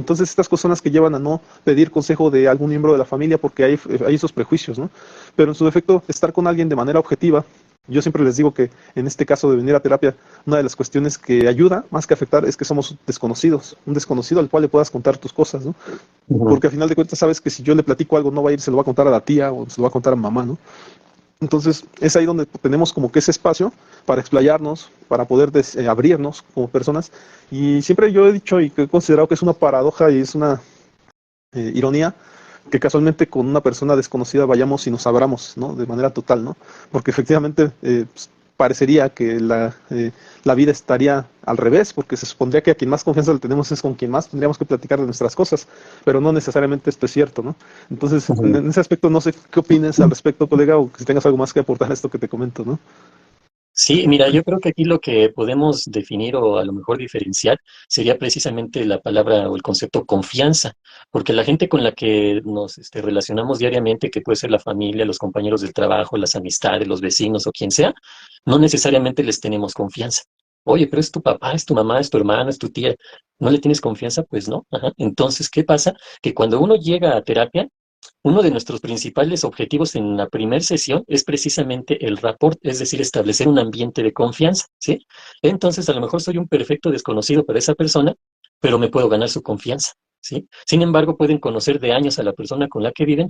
entonces estas personas que llevan a no pedir consejo de algún miembro de la familia porque hay esos prejuicios, ¿no? Pero en su defecto, estar con alguien de manera objetiva, yo siempre les digo que en este caso de venir a terapia, una de las cuestiones que ayuda más que afectar es que somos desconocidos, un desconocido al cual le puedas contar tus cosas, ¿no? Ujú. Porque al final de cuentas sabes que si yo le platico algo no va a ir, se lo va a contar a la tía o se lo va a contar a mamá, ¿no? Entonces es ahí donde tenemos como que ese espacio para explayarnos, para poder abrirnos como personas. Y siempre yo he dicho y que he considerado que es una paradoja y es una ironía que casualmente con una persona desconocida vayamos y nos abramos, ¿no? De manera total, ¿no? Porque efectivamente pues, parecería que la vida estaría al revés, porque se supondría que a quien más confianza le tenemos es con quien más tendríamos que platicar de nuestras cosas, pero no necesariamente esto es cierto, ¿no? Entonces, Ujú. en ese aspecto no sé qué opines al respecto, colega, o si tengas algo más que aportar a esto que te comento, ¿no? Sí, mira, yo creo que aquí lo que podemos definir o a lo mejor diferenciar sería precisamente la palabra o el concepto confianza, porque la gente con la que nos relacionamos diariamente, que puede ser la familia, los compañeros del trabajo, las amistades, los vecinos o quien sea, no necesariamente les tenemos confianza. Oye, pero es tu papá, es tu mamá, es tu hermana, es tu tía. ¿No le tienes confianza? Pues no. Ajá. Entonces, ¿qué pasa? Que cuando uno llega a terapia, uno de nuestros principales objetivos en la primera sesión es precisamente el rapport, es decir, establecer un ambiente de confianza, ¿sí? Entonces, a lo mejor soy un perfecto desconocido para esa persona, pero me puedo ganar su confianza, ¿sí? Sin embargo, pueden conocer de años a la persona con la que viven,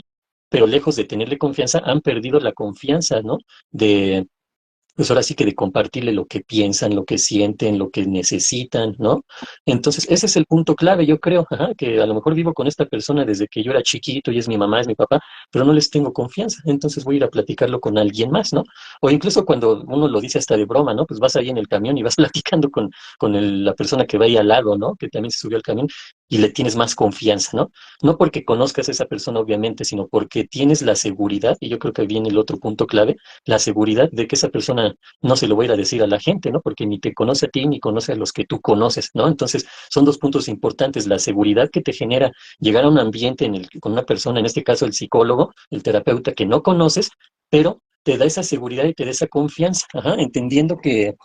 pero lejos de tenerle confianza, han perdido la confianza, ¿no? De, pues ahora sí que de compartirle lo que piensan, lo que sienten, lo que necesitan, ¿no? Entonces, ese es el punto clave, yo creo, ajá, que a lo mejor vivo con esta persona desde que yo era chiquito y es mi mamá, es mi papá, pero no les tengo confianza, entonces voy a ir a platicarlo con alguien más, ¿no? O incluso cuando uno lo dice hasta de broma, ¿no? Pues vas ahí en el camión y vas platicando con la persona que va ahí al lado, ¿no? Que también se subió al camión y le tienes más confianza, ¿no? No porque conozcas a esa persona, obviamente, sino porque tienes la seguridad, y yo creo que viene el otro punto clave, la seguridad de que esa persona no se lo va a ir a decir a la gente, ¿no? Porque ni te conoce a ti ni conoce a los que tú conoces, ¿no? Entonces, son dos puntos importantes, la seguridad que te genera llegar a un ambiente en el que con una persona, en este caso el psicólogo, el terapeuta que no conoces, pero te da esa seguridad y te da esa confianza, ajá, entendiendo que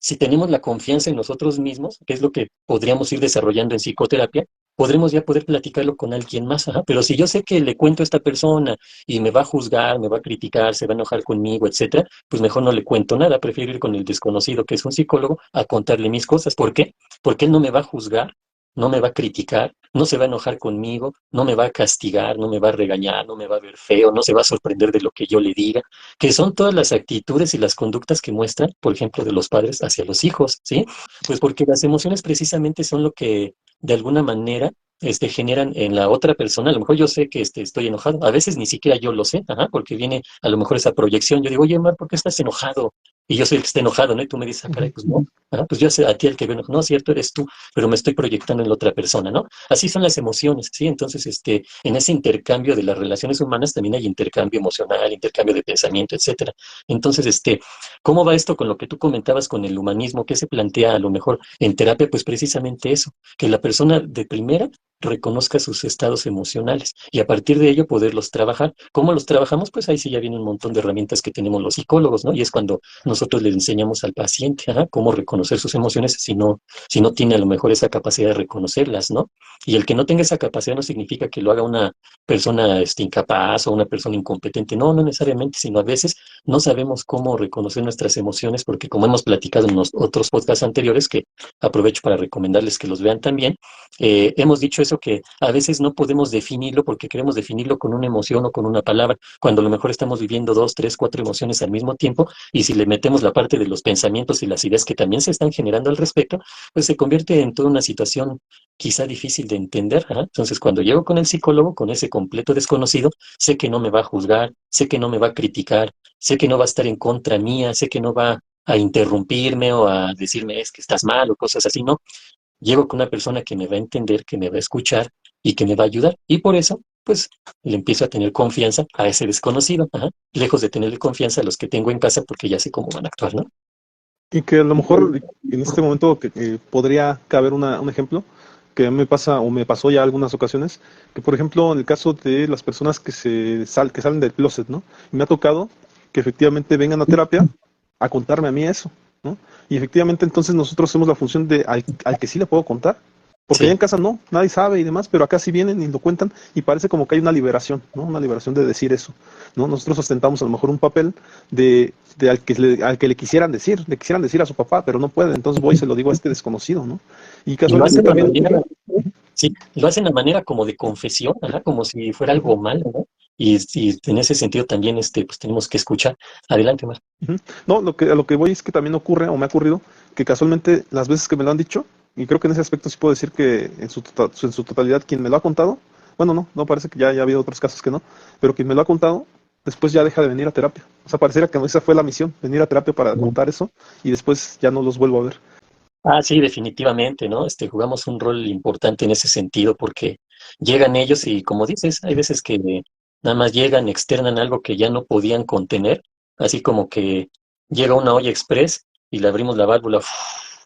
si tenemos la confianza en nosotros mismos, que es lo que podríamos ir desarrollando en psicoterapia, podremos ya poder platicarlo con alguien más. Ajá. Pero si yo sé que le cuento a esta persona y me va a juzgar, me va a criticar, se va a enojar conmigo, etcétera, pues mejor no le cuento nada. Prefiero ir con el desconocido, que es un psicólogo, a contarle mis cosas. ¿Por qué? Porque él no me va a juzgar, no me va a criticar, no se va a enojar conmigo, no me va a castigar, no me va a regañar, no me va a ver feo, no se va a sorprender de lo que yo le diga, que son todas las actitudes y las conductas que muestran, por ejemplo, de los padres hacia los hijos, ¿sí? Pues porque las emociones precisamente son lo que de alguna manera generan en la otra persona. A lo mejor yo sé que estoy enojado, a veces ni siquiera yo lo sé, ajá, porque viene a lo mejor esa proyección. Yo digo, oye, Mar, ¿por qué estás enojado? Y yo soy el que está enojado, ¿no? Y tú me dices, ah, caray, Ujú. pues no, ajá, pues yo sé a ti el que veo enojado, no, cierto, eres tú, pero me estoy proyectando en la otra persona, ¿no? Así son las emociones, ¿sí? Entonces, en ese intercambio de las relaciones humanas también hay intercambio emocional, intercambio de pensamiento, etcétera. Entonces, ¿cómo va esto con lo que tú comentabas con el humanismo? ¿Qué se plantea a lo mejor en terapia? Pues precisamente eso, que la persona de primera reconozca sus estados emocionales y a partir de ello poderlos trabajar. ¿Cómo los trabajamos? Pues ahí sí ya viene un montón de herramientas que tenemos los psicólogos, ¿no? Y es cuando nosotros le enseñamos al paciente, ajá, cómo reconocer sus emociones si no tiene a lo mejor esa capacidad de reconocerlas, ¿no? Y el que no tenga esa capacidad no significa que lo haga una persona incapaz o una persona incompetente, no, no necesariamente, sino a veces no sabemos cómo reconocer nuestras emociones porque como hemos platicado en los otros podcasts anteriores, que aprovecho para recomendarles que los vean también, hemos dicho eso que a veces no podemos definirlo porque queremos definirlo con una emoción o con una palabra, cuando a lo mejor estamos viviendo dos, tres, cuatro emociones al mismo tiempo y si le metemos la parte de los pensamientos y las ideas que también se están generando al respecto, pues se convierte en toda una situación quizá difícil de entender. Ajá. Entonces, cuando llego con el psicólogo, con ese completo desconocido, sé que no me va a juzgar, sé que no me va a criticar, sé que no va a estar en contra mía, sé que no va a interrumpirme o a decirme es que estás mal o cosas así, no. Llego con una persona que me va a entender, que me va a escuchar y que me va a ayudar. Y por eso, pues, le empiezo a tener confianza a ese desconocido, ajá, lejos de tenerle confianza a los que tengo en casa porque ya sé cómo van a actuar, ¿no? Y que a lo mejor en este momento podría caber un ejemplo que a mí me pasa o me pasó ya algunas ocasiones, que por ejemplo en el caso de las personas que salen del closet, ¿no? Y me ha tocado que efectivamente vengan a terapia a contarme a mí eso, ¿no? Y efectivamente entonces nosotros hacemos la función de al que sí le puedo contar, Porque allá Sí, en casa no, nadie sabe y demás, pero acá sí vienen y lo cuentan y parece como que hay una liberación, ¿no? Una liberación de decir eso, ¿no? Nosotros ostentamos a lo mejor un papel de al que le quisieran decir a su papá, pero no puede, entonces voy y se lo digo a este desconocido, ¿no? Y y lo casualmente hacen a también, manera, sí, lo hacen a manera como de confesión, ajá, como si fuera algo malo, ¿no? Y en ese sentido también, pues tenemos que escuchar. Adelante, Mar. ujú. No, a lo que voy es que también ocurre, o me ha ocurrido, que casualmente las veces que me lo han dicho, y creo que en ese aspecto sí puedo decir que en su totalidad quien me lo ha contado, bueno, no, parece que ya ha habido otros casos que no, pero quien me lo ha contado, después ya deja de venir a terapia. O sea, pareciera que esa fue la misión, venir a terapia para contar eso, y después ya no los vuelvo a ver. Ah, sí, definitivamente, ¿no? Jugamos un rol importante en ese sentido porque llegan ellos y como dices, hay veces que nada más llegan, externan algo que ya no podían contener, así como que llega una olla express y le abrimos la válvula,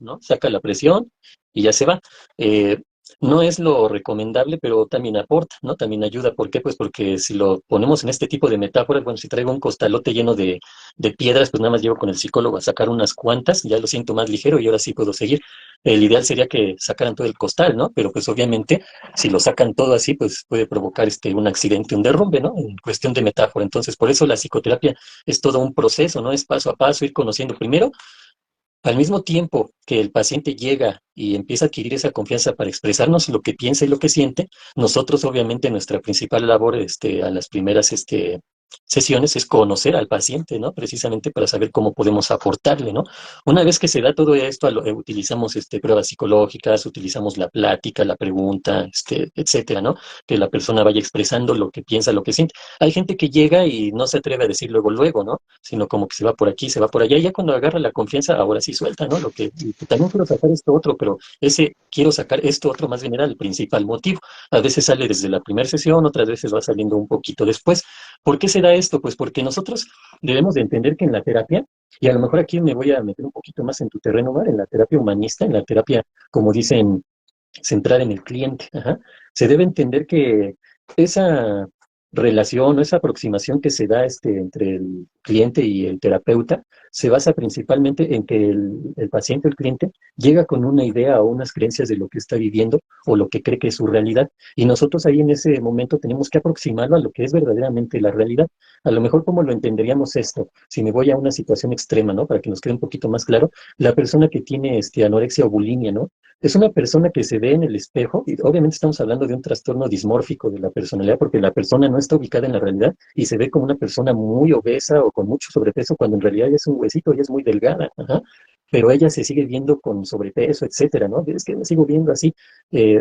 ¿no? Saca la presión y ya se va. Eh, no es lo recomendable, pero también aporta, ¿no? También ayuda. ¿Por qué? Pues porque si lo ponemos en este tipo de metáforas, bueno, si traigo un costalote lleno de piedras, pues nada más llego con el psicólogo a sacar unas cuantas, ya lo siento más ligero y ahora sí puedo seguir. El ideal sería que sacaran todo el costal, ¿no? Pero pues obviamente si lo sacan todo así, pues puede provocar un accidente, un derrumbe, ¿no? En cuestión de metáfora. Entonces, por eso la psicoterapia es todo un proceso, ¿no? Es paso a paso, ir conociendo primero. Al mismo tiempo que el paciente llega y empieza a adquirir esa confianza para expresarnos lo que piensa y lo que siente, nosotros obviamente nuestra principal labor a las primeras sesiones es conocer al paciente, ¿no? Precisamente para saber cómo podemos aportarle, ¿no? Una vez que se da todo esto, utilizamos pruebas psicológicas, utilizamos la plática, la pregunta, etcétera, ¿no? Que la persona vaya expresando lo que piensa, lo que siente. Hay gente que llega y no se atreve a decir luego, luego, ¿no? Sino como que se va por aquí, se va por allá, y ya cuando agarra la confianza, ahora sí suelta, ¿no? Y también quiero sacar esto otro, pero ese quiero sacar esto otro más bien era el principal motivo. A veces sale desde la primera sesión, otras veces va saliendo un poquito después. ¿Por qué se da esto? Pues porque nosotros debemos de entender que en la terapia, y a lo mejor aquí me voy a meter un poquito más en tu terreno, Mar, en la terapia humanista, en la terapia, como dicen, centrar en el cliente. Ajá. Se debe entender que esa relación o esa aproximación que se da entre el cliente y el terapeuta se basa principalmente en que el paciente o el cliente llega con una idea o unas creencias de lo que está viviendo o lo que cree que es su realidad. Y nosotros ahí en ese momento tenemos que aproximarlo a lo que es verdaderamente la realidad. A lo mejor, ¿cómo lo entenderíamos esto? Si me voy a una situación extrema, ¿no? Para que nos quede un poquito más claro, la persona que tiene anorexia o bulimia, ¿no? Es una persona que se ve en el espejo, y obviamente estamos hablando de un trastorno dismórfico de la personalidad, porque la persona no está ubicada en la realidad y se ve como una persona muy obesa o con mucho sobrepeso, cuando en realidad ella es un huesito, ella es muy delgada, ajá. Pero ella se sigue viendo con sobrepeso, etcétera, ¿no? Es que me sigo viendo así.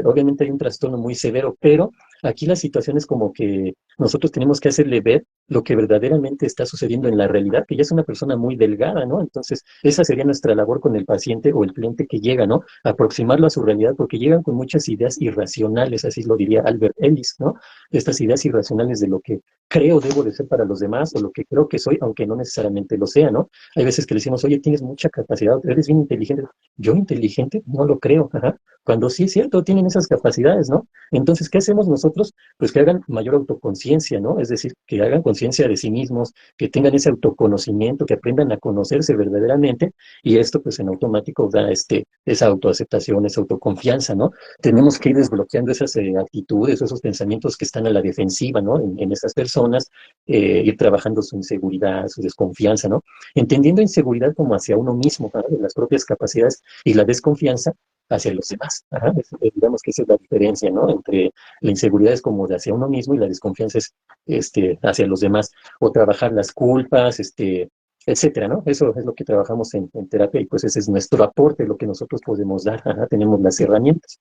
Obviamente hay un trastorno muy severo, pero aquí la situación es como que nosotros tenemos que hacerle ver lo que verdaderamente está sucediendo en la realidad, que ella es una persona muy delgada, ¿no? Entonces, esa sería nuestra labor con el paciente o el cliente que llega, ¿no? Aproximarlo a su realidad, porque llegan con muchas ideas irracionales, así lo diría Albert Ellis, ¿no? Estas ideas irracionales de lo que creo debo de ser para los demás o lo que creo que soy, aunque no necesariamente lo sea, ¿no? Hay veces que le decimos, oye, tienes mucha capacidad, eres bien inteligente. Yo inteligente, no lo creo, ajá. Cuando sí es cierto, tienen esas capacidades, ¿no? Entonces, ¿qué hacemos nosotros? Pues que hagan mayor autoconciencia, ¿no? Es decir, que hagan conciencia de sí mismos, que tengan ese autoconocimiento, que aprendan a conocerse verdaderamente, y esto pues en automático da esa autoaceptación, esa autoconfianza, ¿no? Tenemos que ir desbloqueando esas actitudes, esos pensamientos que están a la defensiva, ¿no? En esas personas, ir trabajando su inseguridad, su desconfianza, ¿no? Entendiendo inseguridad como hacia uno mismo, ¿no? De las propias capacidades, y la desconfianza hacia los demás. Ajá. Digamos que esa es la diferencia, ¿no? Entre la inseguridad es como de hacia uno mismo y la desconfianza es hacia los demás. O trabajar las culpas, etcétera, ¿no? Eso es lo que trabajamos en terapia y pues ese es nuestro aporte, lo que nosotros podemos dar. Ajá. Tenemos las herramientas.